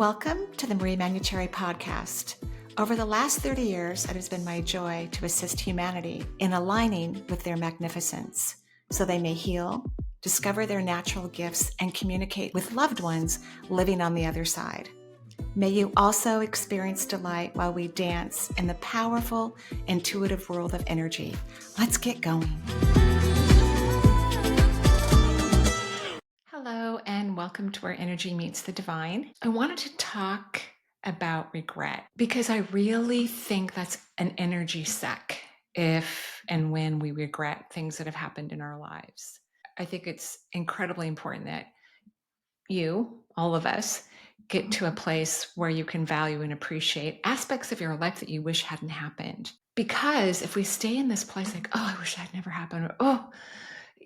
Welcome to the Manuchehri podcast. Over the last 30 years, it has been my joy to assist humanity in aligning with their magnificence so they may heal, discover their natural gifts, and communicate with loved ones living on the other side. May you also experience delight while we dance in the powerful, intuitive world of energy. Let's get going. Hello, and welcome to Where Energy Meets the Divine. I wanted to talk about regret because I really think that's an energy suck if and when we regret things that have happened in our lives. I think it's incredibly important that you, all of us, get to a place where you can value and appreciate aspects of your life that you wish hadn't happened. Because if we stay in this place like, oh, I wish that had never happened, or,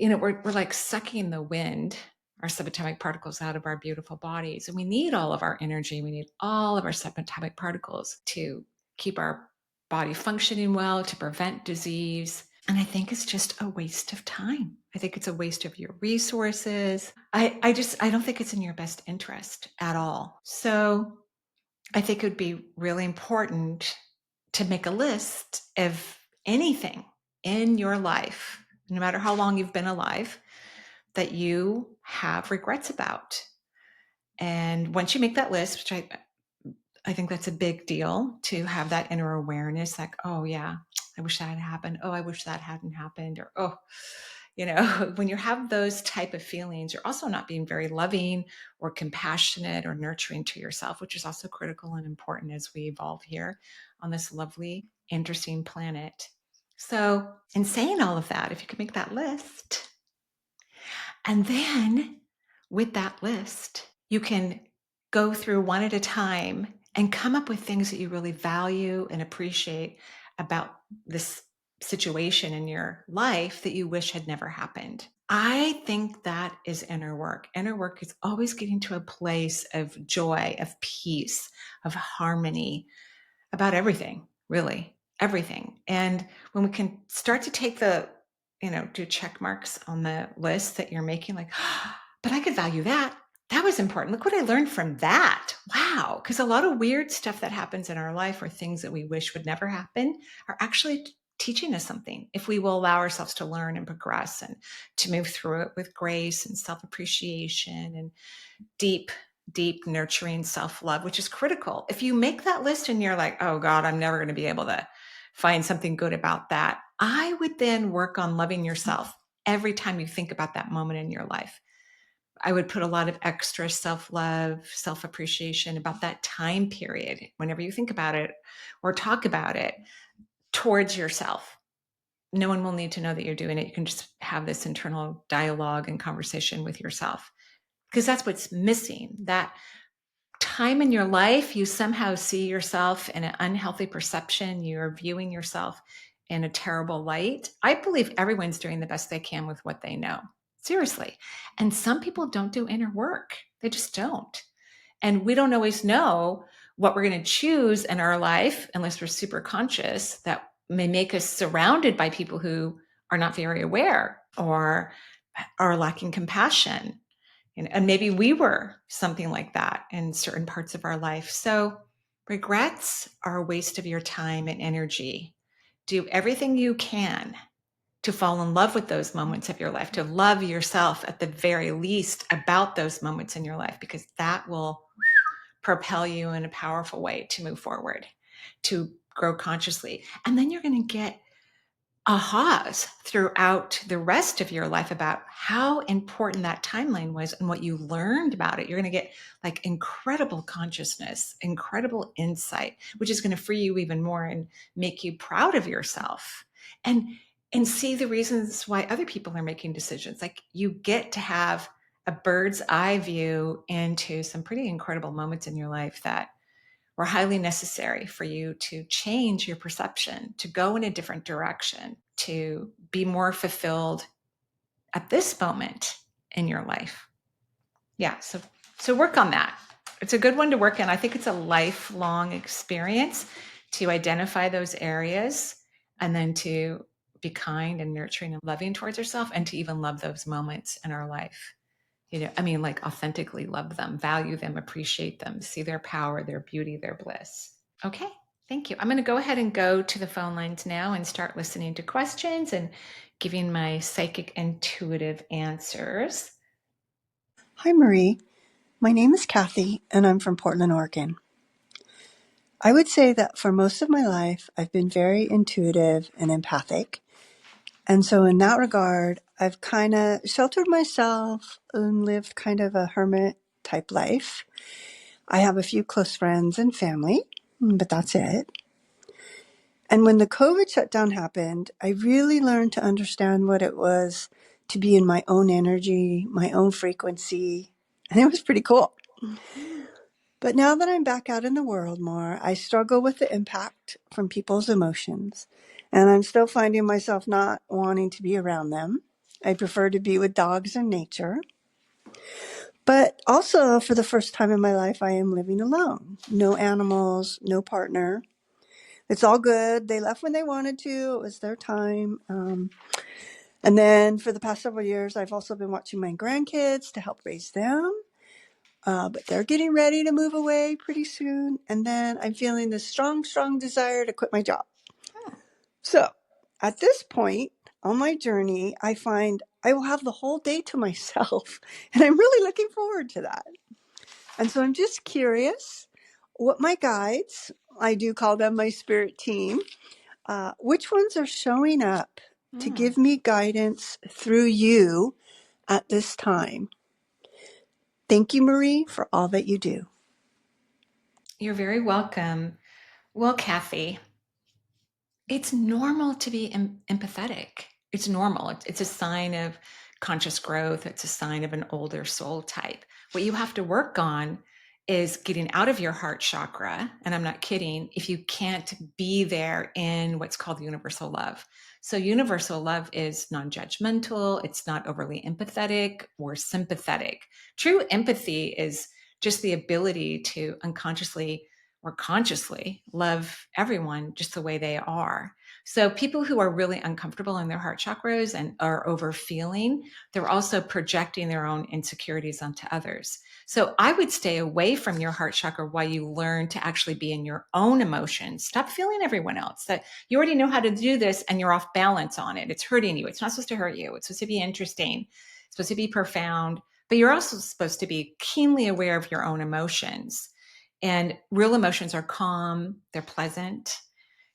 we're like sucking the wind, our subatomic particles out of our beautiful bodies. And we need all of our energy. We need all of our subatomic particles to keep our body functioning well, to prevent disease. And I think it's just a waste of time. I think it's a waste of your resources. I don't think it's in your best interest at all. So I think it would be really important to make a list of anything in your life, no matter how long you've been alive, that you have regrets about. And once you make that list, which I think that's a big deal, to have that inner awareness, like, oh yeah, I wish that had happened. Oh, I wish that hadn't happened. Or, when you have those type of feelings, you're also not being very loving or compassionate or nurturing to yourself, which is also critical and important as we evolve here on this lovely, interesting planet. So in saying all of that, if you could make that list, and then with that list, you can go through one at a time and come up with things that you really value and appreciate about this situation in your life that you wish had never happened. I think that is inner work. Inner work is always getting to a place of joy, of peace, of harmony about everything, really, everything. And when we can start to take do check marks on the list that you're making, like, but I could value that. That was important. Look what I learned from that. Wow. Because a lot of weird stuff that happens in our life or things that we wish would never happen are actually teaching us something if we will allow ourselves to learn and progress and to move through it with grace and self-appreciation and deep nurturing self-love, which is critical. If you make that list and you're like, oh God, I'm never going to be able to find something good about that, I would then work on loving yourself every time you think about that moment in your life. I would put a lot of extra self-love, self-appreciation about that time period whenever you think about it or talk about it towards yourself. No one will need to know that you're doing it. You can just have this internal dialogue and conversation with yourself, because that's what's missing. That time in your life, you somehow see yourself in an unhealthy perception. You're viewing yourself in a terrible light. I believe everyone's doing the best they can with what they know. Seriously. And some people don't do inner work. They just don't. And we don't always know what we're going to choose in our life unless we're super conscious, that may make us surrounded by people who are not very aware or are lacking compassion. And maybe we were something like that in certain parts of our life. So regrets are a waste of your time and energy. Do everything you can to fall in love with those moments of your life, to love yourself at the very least about those moments in your life, because that will propel you in a powerful way to move forward, to grow consciously. And then you're going to get ahas throughout the rest of your life about how important that timeline was and what you learned about it. You're going to get like incredible consciousness, incredible insight, which is going to free you even more and make you proud of yourself and see the reasons why other people are making decisions. Like, you get to have a bird's eye view into some pretty incredible moments in your life that were highly necessary for you to change your perception, to go in a different direction, to be more fulfilled at this moment in your life. Yeah, so work on that. It's a good one to work on. I think it's a lifelong experience to identify those areas and then to be kind and nurturing and loving towards yourself, and to even love those moments in our life Like authentically love them, value them, appreciate them, see their power, their beauty, their bliss. Okay, thank you. I'm going to go ahead and go to the phone lines now and start listening to questions and giving my psychic intuitive answers. Hi, Marie. My name is Cathy, and I'm from Portland, Oregon. I would say that for most of my life, I've been very intuitive and empathic. And so in that regard, I've kind of sheltered myself and lived kind of a hermit type life. I have a few close friends and family, but that's it. And when the COVID shutdown happened, I really learned to understand what it was to be in my own energy, my own frequency. And it was pretty cool. But now that I'm back out in the world more, I struggle with the impact from people's emotions. And I'm still finding myself not wanting to be around them. I prefer to be with dogs and nature. But also, for the first time in my life, I am living alone. No animals, no partner. It's all good. They left when they wanted to. It was their time. And then for the past several years, I've also been watching my grandkids to help raise them. But they're getting ready to move away pretty soon. And then I'm feeling this strong, strong desire to quit my job. So at this point on my journey, I find I will have the whole day to myself. And I'm really looking forward to that. And so I'm just curious what my guides, I do call them my spirit team, which ones are showing up to give me guidance through you at this time. Thank you, Marie, for all that you do. You're very welcome. Well, Cathy, it's normal to be empathetic. It's normal. It's a sign of conscious growth. It's a sign of an older soul type. What you have to work on is getting out of your heart chakra. And I'm not kidding if you can't be there in what's called universal love. So universal love is non-judgmental. It's not overly empathetic or sympathetic. True empathy is just the ability to unconsciously or consciously love everyone just the way they are. So people who are really uncomfortable in their heart chakras and are over feeling, they're also projecting their own insecurities onto others. So I would stay away from your heart chakra while you learn to actually be in your own emotions. Stop feeling everyone else. That you already know how to do this and you're off balance on it. It's hurting you. It's not supposed to hurt you. It's supposed to be interesting. It's supposed to be profound, but you're also supposed to be keenly aware of your own emotions. And real emotions are calm, they're pleasant,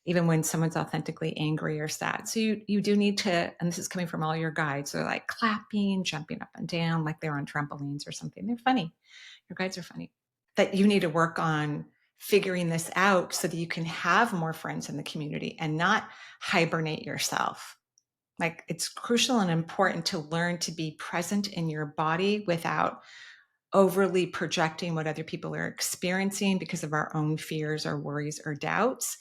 even when someone's authentically angry or sad. So you do need to, and this is coming from all your guides, they're like clapping, jumping up and down, like they're on trampolines or something. They're funny. Your guides are funny. That you need to work on figuring this out so that you can have more friends in the community and not hibernate yourself. Like it's crucial and important to learn to be present in your body without overly projecting what other people are experiencing because of our own fears or worries or doubts,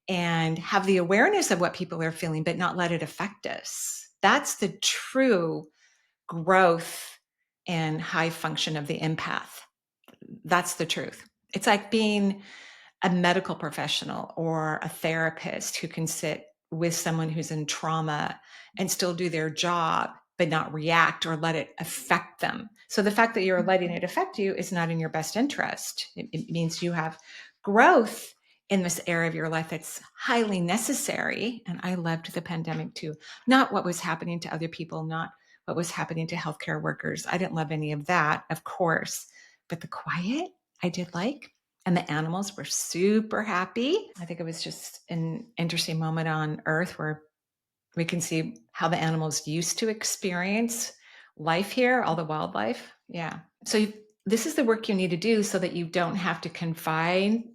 and have the awareness of what people are feeling, but not let it affect us. That's the true growth and high function of the empath. That's the truth. It's like being a medical professional or a therapist who can sit with someone who's in trauma and still do their job, but not react or let it affect them. So the fact that you're letting it affect you is not in your best interest. It means you have growth in this area of your life that's highly necessary. And I loved the pandemic too. Not what was happening to other people, not what was happening to healthcare workers. I didn't love any of that, of course, but the quiet I did like. And the animals were super happy. I think it was just an interesting moment on Earth where we can see how the animals used to experience life here, all the wildlife. Yeah. So this is the work you need to do so that you don't have to confine,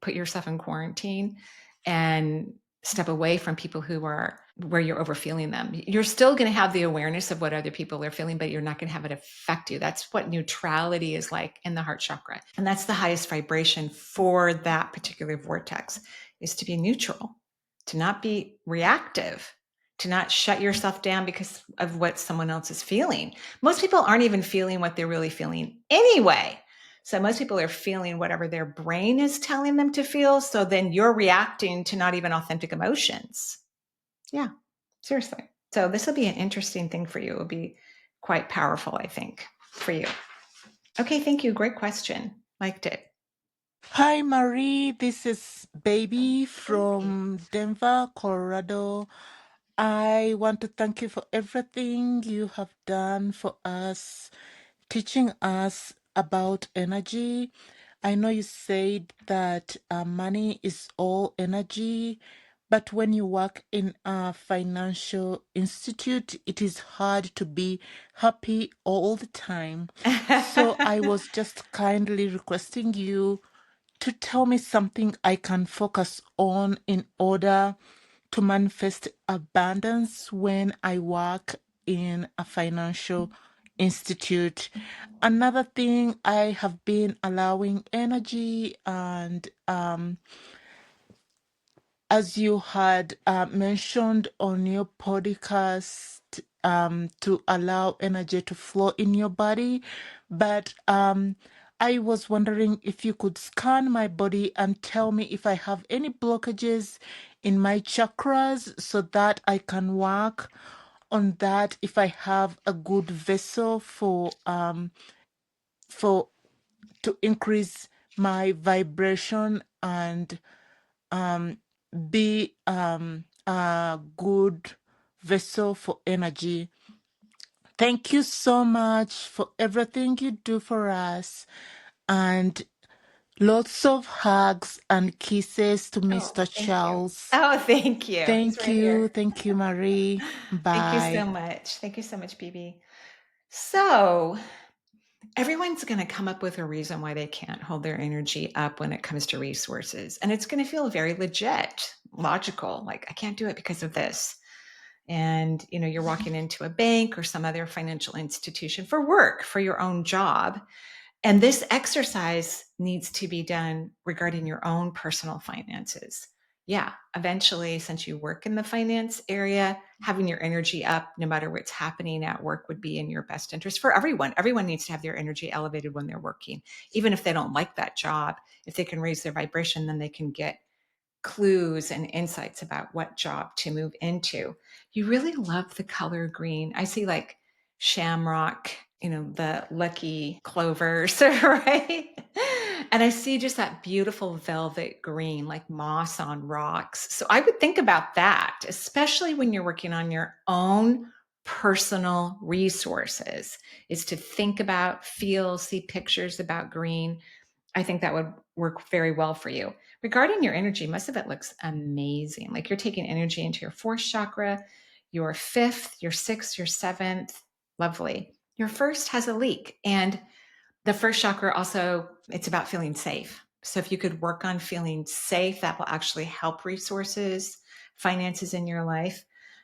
put yourself in quarantine and step away from people who are where you're overfeeling them. You're still going to have the awareness of what other people are feeling, but you're not going to have it affect you. That's what neutrality is like in the heart chakra. And that's the highest vibration for that particular vortex, is to be neutral, to not be reactive, to not shut yourself down because of what someone else is feeling. Most people aren't even feeling what they're really feeling anyway. So most people are feeling whatever their brain is telling them to feel. So then you're reacting to not even authentic emotions. Yeah, seriously. So this will be an interesting thing for you. It will be quite powerful, I think, for you. Okay, thank you. Great question. Liked it. Hi, Marie. This is Baby Thank you. from Denver, Colorado. I want to thank you for everything you have done for us, teaching us about energy. I know you said that money is all energy, but when you work in a financial institute, it is hard to be happy all the time. So I was just kindly requesting you to tell me something I can focus on in order to manifest abundance when I work in a financial institute. Another thing, I have been allowing energy and as you had mentioned on your podcast, to allow energy to flow in your body. But I was wondering if you could scan my body and tell me if I have any blockages in my chakras so that I can work on that, if I have a good vessel for to increase my vibration and be a good vessel for energy. Thank you so much for everything you do for us, and lots of hugs and kisses to Oh, Mr. thank you. Charles. Oh, thank you. He's right here. Thank you, Marie. Thank you Bye. so much. Thank you so much, BB. So, everyone's going to come up with a reason why they can't hold their energy up when it comes to resources. And it's going to feel very legit, logical. Like, I can't do it because of this. And, you're walking into a bank or some other financial institution for work, for your own job. And this exercise needs to be done regarding your own personal finances. Yeah, eventually, since you work in the finance area, having your energy up, no matter what's happening at work, would be in your best interest for everyone. Everyone needs to have their energy elevated when they're working, even if they don't like that job. If they can raise their vibration, then they can get clues and insights about what job to move into. You really love the color green. I see like shamrock, the lucky clovers, right? And I see just that beautiful velvet green, like moss on rocks. So I would think about that, especially when you're working on your own personal resources, is to think about, feel, see pictures about green. I think that would work very well for you. Regarding your energy, most of it looks amazing. Like you're taking energy into your fourth chakra, your fifth, your sixth, your seventh. Lovely. Your first has a leak. And the first chakra also, it's about feeling safe. So if you could work on feeling safe, that will actually help resources, finances in your life.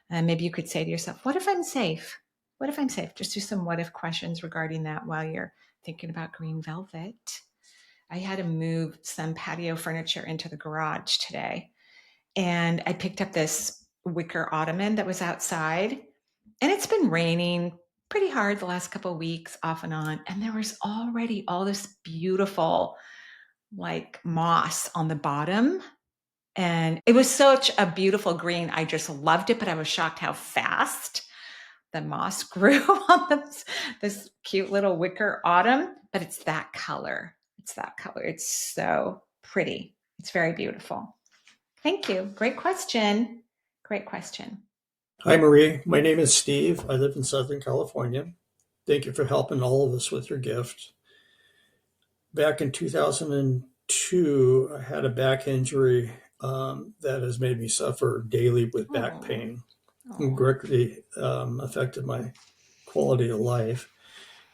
And maybe you could say to yourself, what if I'm safe? What if I'm safe? Just do some what if questions regarding that while you're thinking about green velvet. I had to move some patio furniture into the garage today. And I picked up this wicker ottoman that was outside. And it's been raining pretty hard the last couple of weeks, off and on. And there was already all this beautiful, like moss on the bottom. And it was such a beautiful green. I just loved it, but I was shocked how fast the moss grew on this cute little wicker autumn. But it's that color. It's that color. It's so pretty. It's very beautiful. Thank you. Great question. Great question. Hi, Marie. My name is Steve. I live in Southern California. Thank you for helping all of us with your gift. Back in 2002, I had a back injury that has made me suffer daily with back pain. It greatly affected my quality of life.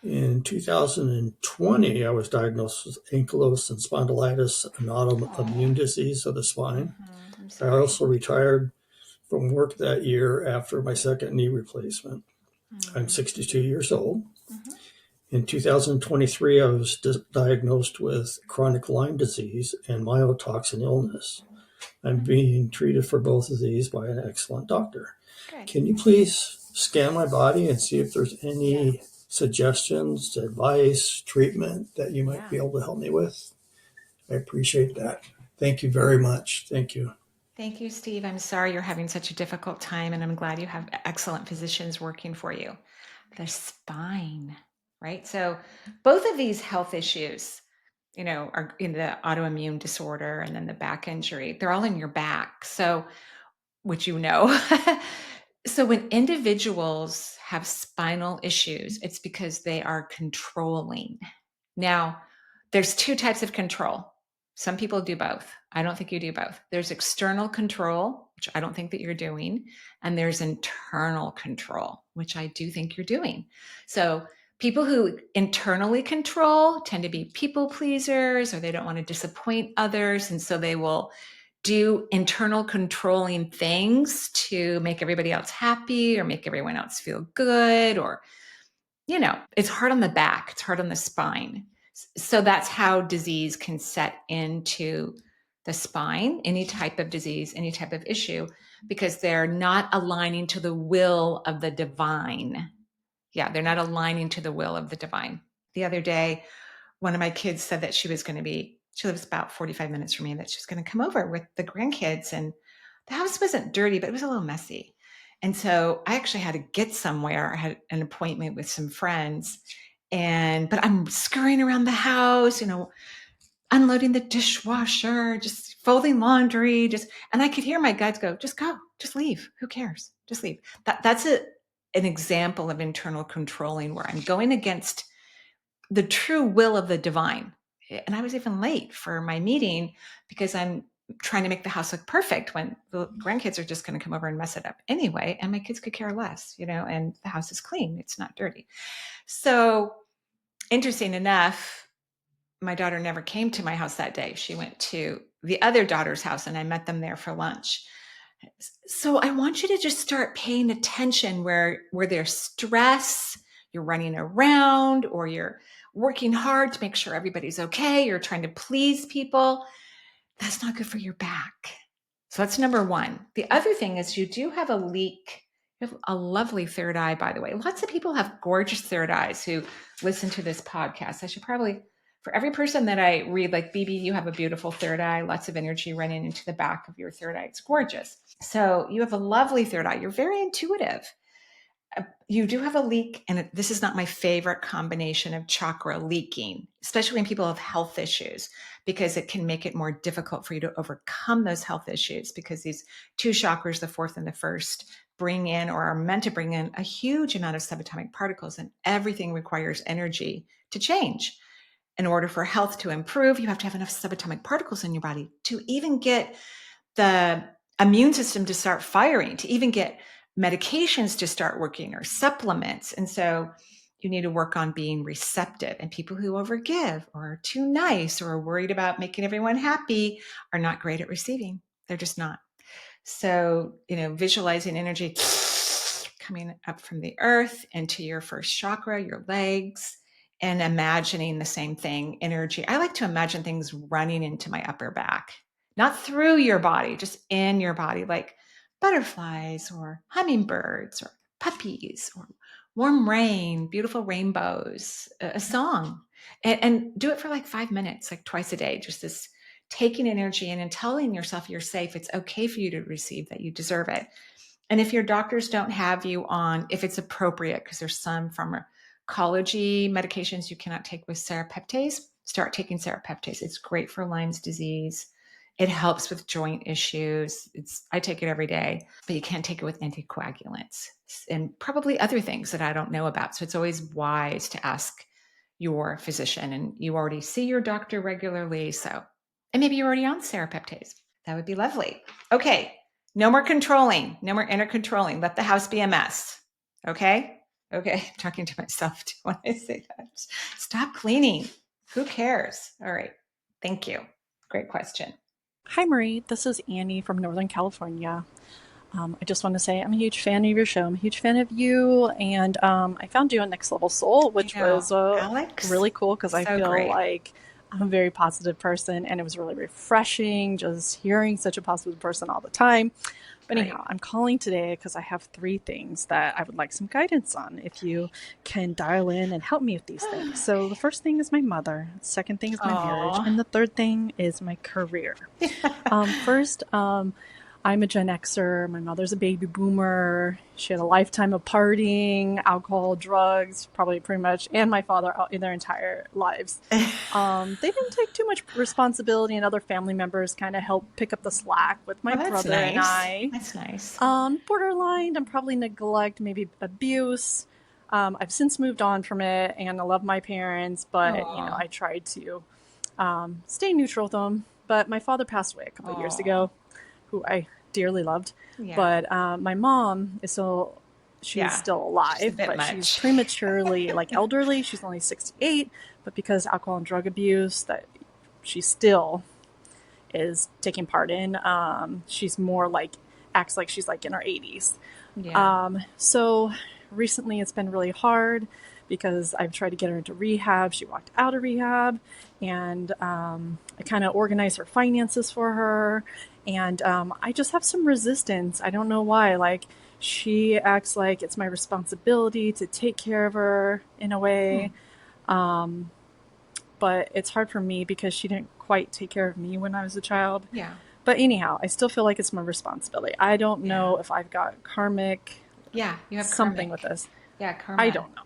In 2020, I was diagnosed with ankylosing spondylitis, an autoimmune disease of the spine. I also retired from work that year after my second knee replacement. I'm 62 years old. In 2023, I was diagnosed with chronic Lyme disease and mycotoxin illness. I'm being treated for both of these by an excellent doctor. Good. Can you please scan my body and see if there's any suggestions, advice, treatment that you might be able to help me with? I appreciate that. Thank you very much. Thank you. Thank you, Steve. I'm sorry you're having such a difficult time, and I'm glad you have excellent physicians working for you. the spine, right? So both of these health issues, are in the autoimmune disorder and then the back injury, they're all in your back. So, which so when individuals have spinal issues, it's because they are controlling. Now, there's two types of control. Some people do both. I don't think you do both. There's external control, which I don't think that you're doing, and there's internal control, which I do think you're doing. So people who internally control tend to be people pleasers, or they don't want to disappoint others, and so they will do internal controlling things to make everybody else happy or make everyone else feel good, or it's hard on the back, it's hard on the spine. So that's how disease can set into the spine, any type of disease, any type of issue, because they're not aligning to the will of the divine. Yeah, they're not aligning to the will of the divine. The other day, one of my kids said that she lives about 45 minutes from me, that she was going to come over with the grandkids, and the house wasn't dirty, but it was a little messy. And so I actually had to get somewhere. I had an appointment with some friends, but I'm scurrying around the house, unloading the dishwasher, just folding laundry, and I could hear my guides go, just go, just leave. Who cares? Just leave. That's an example of internal controlling, where I'm going against the true will of the divine. And I was even late for my meeting because I'm trying to make the house look perfect when the grandkids are just going to come over and mess it up anyway. And my kids could care less, and the house is clean. It's not dirty. So interesting enough, my daughter never came to my house that day. She went to the other daughter's house, and I met them there for lunch. So I want you to just start paying attention where there's stress, you're running around, or you're working hard to make sure everybody's okay, you're trying to please people. That's not good for your back. So that's number one. The other thing is, you do have a leak. You have a lovely third eye, by the way. Lots of people have gorgeous third eyes who listen to this podcast. I should probably, for every person that I read, like, BB, you have a beautiful third eye, lots of energy running into the back of your third eye. It's gorgeous. So you have a lovely third eye. You're very intuitive. You do have a leak, and this is not my favorite combination of chakra leaking, especially when people have health issues, because it can make it more difficult for you to overcome those health issues, because these two chakras, the fourth and the first, bring in, or are meant to bring in, a huge amount of subatomic particles, and everything requires energy to change. In order for health to improve, you have to have enough subatomic particles in your body to even get the immune system to start firing, to even get medications to start working, or supplements. And so you need to work on being receptive. And people who overgive, or are too nice, or are worried about making everyone happy, are not great at receiving. They're just not. So, visualizing energy coming up from the earth into your first chakra, your legs, and imagining the same thing, energy. I like to imagine things running into my upper back, not through your body, just in your body, like butterflies or hummingbirds or puppies or warm rain, beautiful rainbows, a song. And do it for like 5 minutes, like twice a day, just this taking energy in and telling yourself you're safe. It's okay for you to receive, that you deserve it. And if your doctors don't have you on, if it's appropriate, because there's some pharmacology medications you cannot take with serapeptase, start taking serapeptase. It's great for Lyme's disease. It helps with joint issues. I take it every day, but you can't take it with anticoagulants and probably other things that I don't know about. So it's always wise to ask your physician, and you already see your doctor regularly. So, and maybe you're already on serapeptase. That would be lovely. Okay. No more controlling, no more inner controlling. Let the house be a mess. Okay? Okay. I'm talking to myself too when I say that. Stop cleaning. Who cares? All right. Thank you. Great question. Hi, Marie. This is Annie from Northern California. I just want to say I'm a huge fan of your show. I'm a huge fan of you. And I found you on Next Level Soul, which was Alex, really cool, because I feel great. like I'm a very positive person, and it was really refreshing just hearing such a positive person all the time. But anyhow, I'm calling today because I have 3 things that I would like some guidance on, if you can dial in and help me with these things. So the first thing is my mother. The second thing is my marriage. And the third thing is my career. First, I'm a Gen Xer. My mother's a baby boomer. She had a lifetime of partying, alcohol, drugs, probably pretty much, and my father in their entire lives. They didn't take too much responsibility, and other family members kind of helped pick up the slack with my Well, that's brother and nice. I. That's nice. Borderline and probably neglect, maybe abuse. I've since moved on from it, and I love my parents, but Oh, I tried to stay neutral with them. But my father passed away a couple of years oh, ago, who I dearly loved. yeah, But my mom is still, she's yeah. still Just a alive, bit but she's much. prematurely like elderly. She's only 68, but because alcohol and drug abuse that she still is taking part in, she's more like acts like she's like in her 80s. Yeah. So recently it's been really hard because I've tried to get her into rehab. She walked out of rehab, and I kind of organized her finances for her. And I just have some resistance. I don't know why. Like, she acts like it's my responsibility to take care of her in a way. But it's hard for me because she didn't quite take care of me when I was a child. Yeah. But anyhow, I still feel like it's my responsibility. I don't Yeah. know if I've got karmic Yeah. You have something with karmic. this. Yeah, I karma. don't know.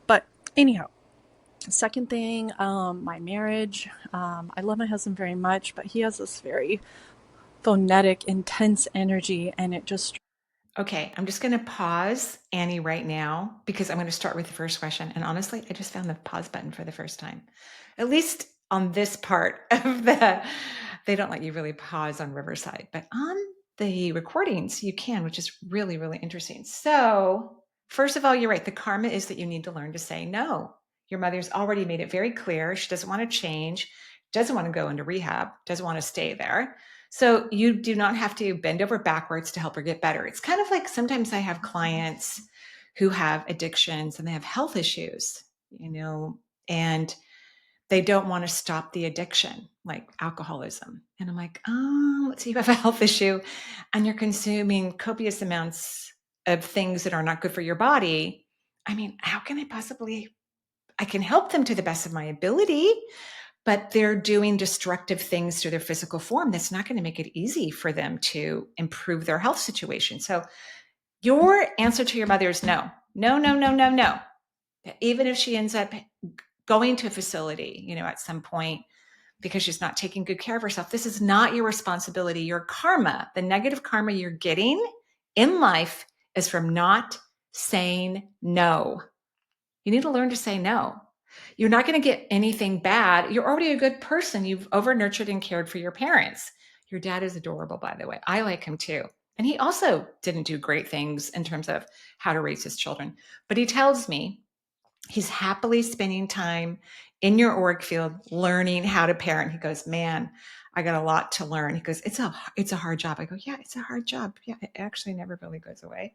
But anyhow, second thing, my marriage. I love my husband very much, but he has this very phonetic, intense energy, and it just Okay, I'm just going to pause Annie right now because I'm going to start with the first question. And honestly, I just found the pause button for the first time. At least on this part of they don't let you really pause on Riverside, but on the recordings you can, which is really, really interesting. So, first of all, you're right. The karma is that you need to learn to say no. Your mother's already made it very clear. She doesn't want to change, doesn't want to go into rehab, doesn't want to stay there. So you do not have to bend over backwards to help her get better. It's kind of like sometimes I have clients who have addictions and they have health issues, and they don't want to stop the addiction, like alcoholism. And I'm like, oh, let's see, you have a health issue and you're consuming copious amounts of things that are not good for your body. I mean, how can I can help them to the best of my ability, but they're doing destructive things to their physical form. That's not going to make it easy for them to improve their health situation. So your answer to your mother is no, no, no, no, no, no. Even if she ends up going to a facility, at some point because she's not taking good care of herself, this is not your responsibility. Your karma, the negative karma you're getting in life is from not saying no. You need to learn to say no. You're not going to get anything bad. You're already a good person. You've over nurtured and cared for your parents. Your dad is adorable, by the way. I like him too. And he also didn't do great things in terms of how to raise his children. But he tells me he's happily spending time in your org field learning how to parent. He goes, man, I got a lot to learn. He goes, it's a hard job. I go, yeah, it's a hard job. Yeah, it actually never really goes away.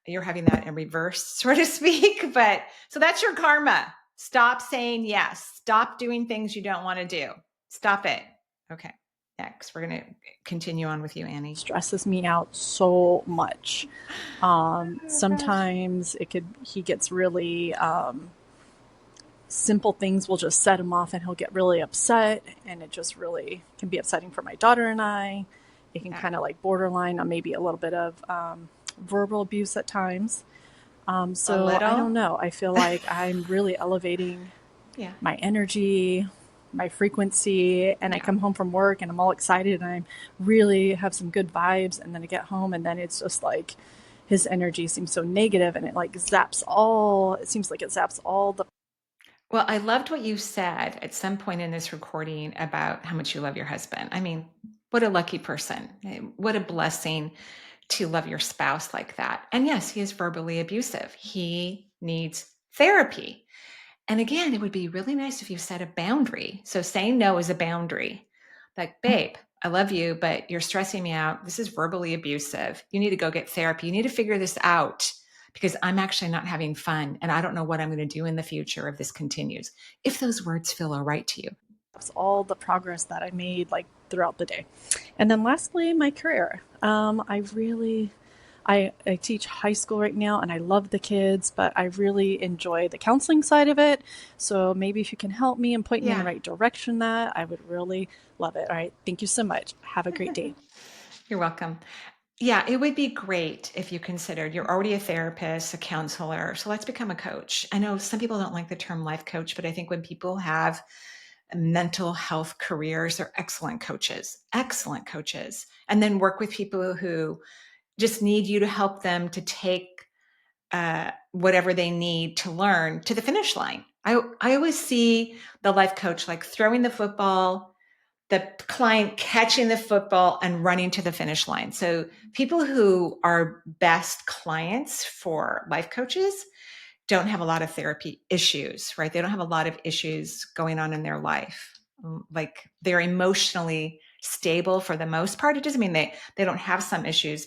You're having that in reverse, so to speak. But so that's your karma. Stop saying yes. Stop doing things you don't want to do. Stop it. Okay. Next, we're going to continue on with you, Annie. stresses me out so much. Sometimes he gets really, simple things will just set him off and he'll get really upset, and it just really can be upsetting for my daughter and I. It can kind of like borderline on maybe a little bit of verbal abuse at times. So I don't know. I feel like I'm really elevating Yeah. my energy, my frequency, and I come home from work and I'm all excited and I really have some good vibes, and then I get home and then it's just like his energy seems so negative, and it like zaps all, it seems like it zaps all the. Well, I loved what you said at some point in this recording about how much you love your husband. I mean, what a lucky person. What a blessing to love your spouse like that. And yes, he is verbally abusive. He needs therapy. And again, it would be really nice if you set a boundary. So saying no is a boundary. Like, babe, I love you, but you're stressing me out. This is verbally abusive. You need to go get therapy. You need to figure this out because I'm actually not having fun and I don't know what I'm going to do in the future if this continues. If those words feel all right to you. All the progress that I made like throughout the day. And then lastly, my career. I teach high school right now and I love the kids, but I really enjoy the counseling side of it. So maybe if you can help me and point me in the right direction, that I would really love it. All right. Thank you so much. Have a great day. You're welcome. Yeah, it would be great if you considered you're already a therapist, a counselor. So let's become a coach. I know some people don't like the term life coach, but I think when people have mental health careers, they're excellent coaches, and then work with people who just need you to help them to take whatever they need to learn to the finish line. I always see the life coach like throwing the football, the client catching the football and running to the finish line. So people who are best clients for life coaches don't have a lot of therapy issues, right? They don't have a lot of issues going on in their life. Like they're emotionally stable for the most part. It doesn't mean they don't have some issues,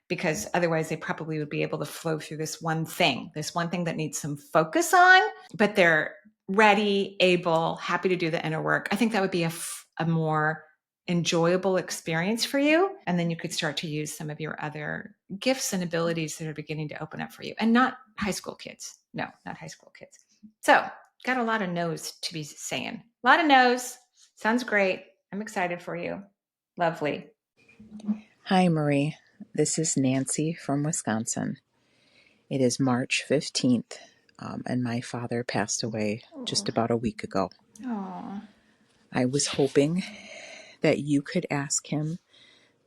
because otherwise they probably would be able to flow through this one thing that needs some focus on, but they're ready, able, happy to do the inner work. I think that would be a more enjoyable experience for you. And then you could start to use some of your other gifts and abilities that are beginning to open up for you. And not high school kids. No, not high school kids. So got a lot of no's to be saying. A lot of no's. Sounds great. I'm excited for you. Lovely. Hi, Marie. This is Nancy from Wisconsin. It is March 15th, and my father passed away just about a week ago. Oh. I was hoping that you could ask him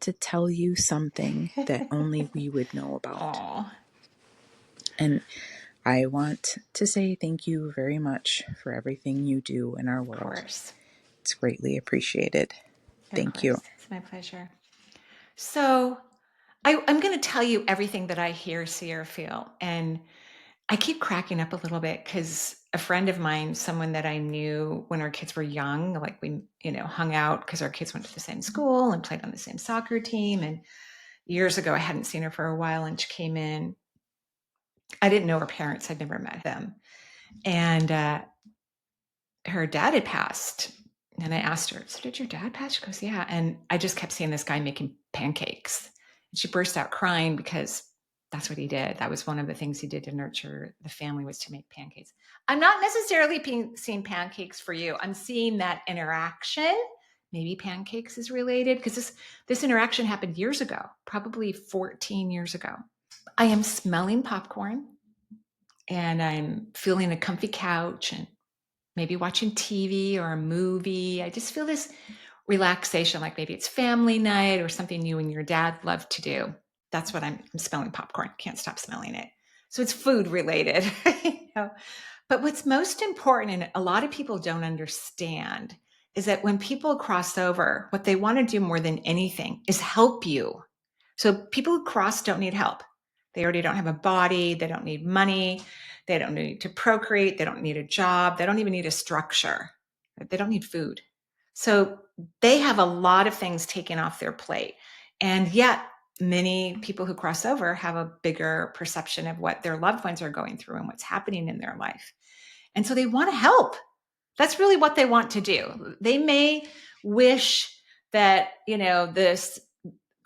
to tell you something that only we would know about. Oh. And I want to say thank you very much for everything you do in our world. Of course. It's greatly appreciated. Thank you. It's my pleasure. So I'm going to tell you everything that I hear, see, or feel. And I keep cracking up a little bit because a friend of mine, someone that I knew when our kids were young, like we, hung out because our kids went to the same school and played on the same soccer team. And years ago, I hadn't seen her for a while, and she came in. I didn't know her parents. I'd never met them. And her dad had passed. And I asked her, so did your dad pass? She goes, yeah. And I just kept seeing this guy making pancakes. And she burst out crying because that's what he did. That was one of the things he did to nurture the family, was to make pancakes. I'm not necessarily seeing pancakes for you. I'm seeing that interaction. Maybe pancakes is related, because this interaction happened years ago, probably 14 years ago. I am smelling popcorn, and I'm feeling a comfy couch and maybe watching TV or a movie. I just feel this relaxation, like maybe it's family night or something you and your dad love to do. That's what I'm smelling popcorn. Can't stop smelling it. So it's food related. But what's most important, and a lot of people don't understand, is that when people cross over, what they want to do more than anything is help you. So people who cross don't need help. They already don't have a body. They don't need money. They don't need to procreate. They don't need a job. They don't even need a structure. They don't need food. So they have a lot of things taken off their plate. And yet many people who cross over have a bigger perception of what their loved ones are going through and what's happening in their life. And so they want to help. That's really what they want to do. They may wish that, this,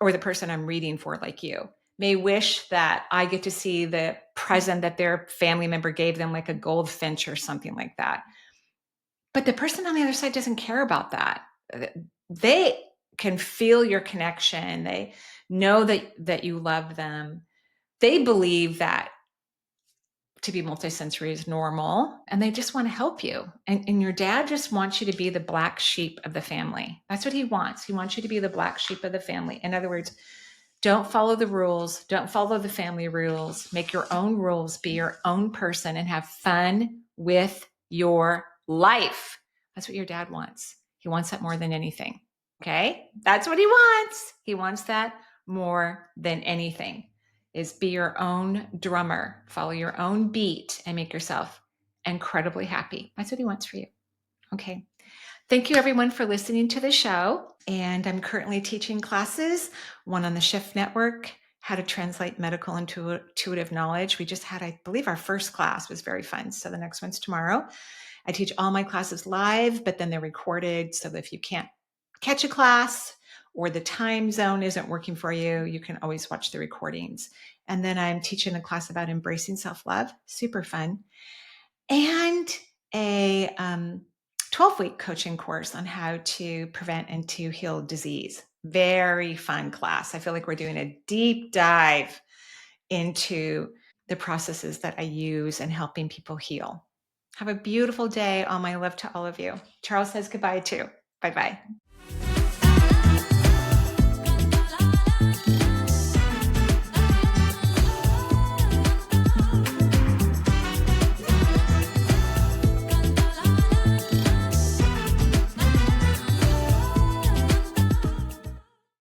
or the person I'm reading for, like you, may wish that I get to see the present that their family member gave them, like a goldfinch or something like that. But the person on the other side doesn't care about that. They can feel your connection. They know that you love them. They believe that to be multisensory is normal, and they just want to help you. And your dad just wants you to be the black sheep of the family. That's what he wants. He wants you to be the black sheep of the family. In other words, don't follow the rules. Don't follow the family rules. Make your own rules. Be your own person and have fun with your life. That's what your dad wants. He wants that more than anything. Okay? That's what he wants. He wants that more than anything, is be your own drummer, follow your own beat, and make yourself incredibly happy. That's what he wants for you. Okay. Thank you, everyone, for listening to the show. And I'm currently teaching classes, one on the Shift Network, how to translate medical into intuitive knowledge. We just had, I believe, our first class was very fun. So the next one's tomorrow. I teach all my classes live, but then they're recorded. So that if you can't catch a class or the time zone isn't working for you, you can always watch the recordings. And then I'm teaching a class about embracing self-love, super fun, and a 12-week coaching course on how to prevent and to heal disease. Very fun class. I feel like we're doing a deep dive into the processes that I use in helping people heal. Have a beautiful day. All my love to all of you. Charles says goodbye too. Bye-bye.